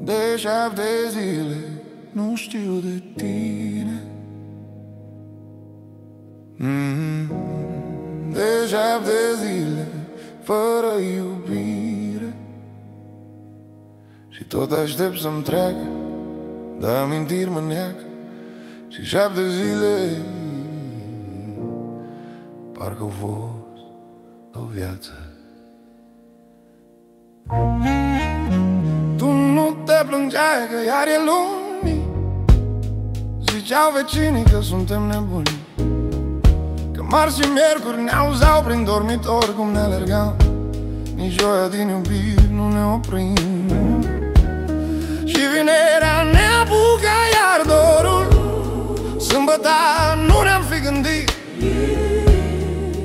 De 7 zile nu știu de tine. De 7 zile fără iubire. Și tot aștept să-mi treacă, dar amintiri mă neacă. Și 7 zile parcă au fost o viață. Tu nu te plângeai că iar e luni. Ziceau vecinii că suntem nebuni, că marți și miercuri ne auzeau prin dormitor cum ne alergam. Nici joia din iubiri nu ne oprim. Și vinerea ne apuca iar dorul. Sâmbăta nu ne-am fi gândit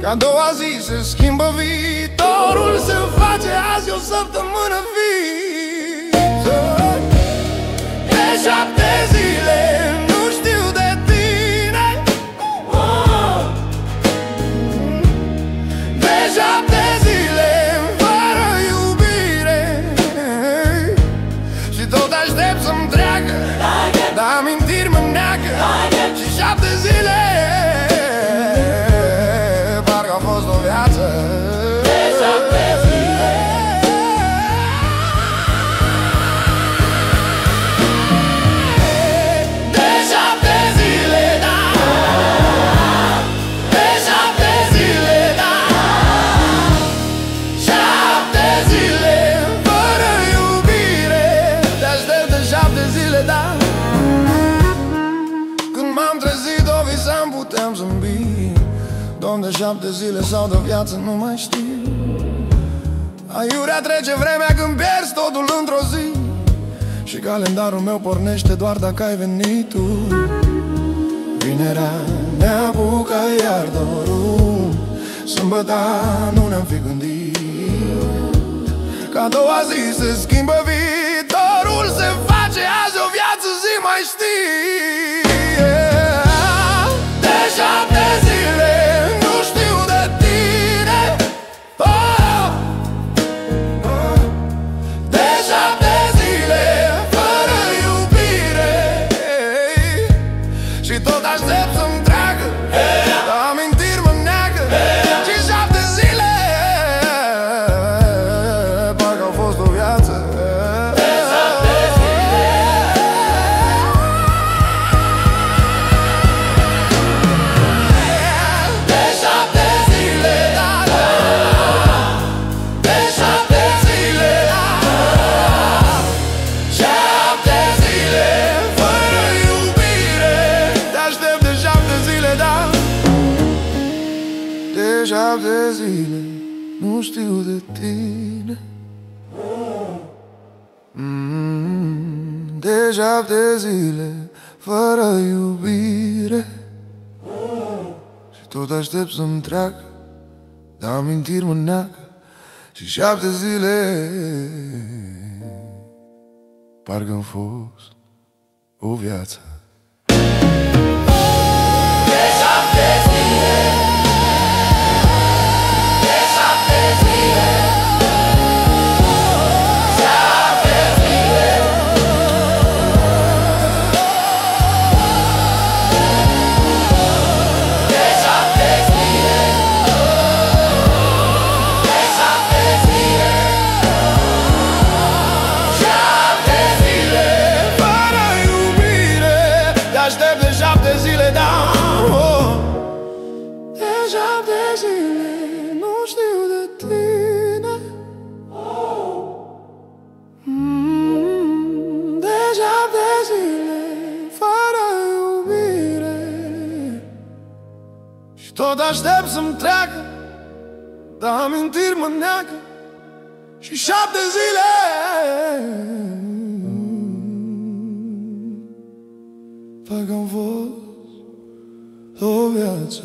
că a doua zi se schimbă viitorul. Se face azi o săptămână viță. De 7 zile nu știu de tine. De 7 zile fără iubire. Și tot aștept să-mi treacă, dar amintiri mă neacă. Și 7 zile parcă a fost o viață. De 7 zile. De 7 zile, da. De 7 zile, da. 7 zile fără iubire. Te aștept de 7 zile, da. Când m-am trezit, o visam, puteam zâmbi. Doamne, de 7 zile sau de viață nu mai știu. Aiurea trece vremea când pierzi totul într-o zi. Și calendarul meu pornește doar dacă ai venit tu. Vinerea ne apucă iar dorul. Sâmbăta nu ne-am fi gândit că a doua zi se schimbă viitorul. Se face azi o viață, zi mai știi. De 7 zile nu știu de tine. De 7 zile fără iubire. Și tot aștept să-mi treacă, dar amintiri mă neacă. Și 7 zile parcă au fost o viață. De 7 zile. De 7 zile, da, da. De 7 zile, da. 7 zile fără iubire. Te aștept de 7 zile, da. De 7 zile nu știu de tine. De 7 zile fără iubire. Și tot aștept să-mi treacă, dar amintiri mă neacă. Și 7 zile parcă-mi fost o viață. De 7 zile. De 7 zile. 7 zile. De 7 zile. De 7 zile. 7 zile fără iubire. Te aștept de 7 zile, da. De 7 zile nu știu de tine. De 7 zile fără iubire. Și tot aștept să-mi treacă, dar amintiri mă neacă. Și 7 zile parcă-mi fost o viață.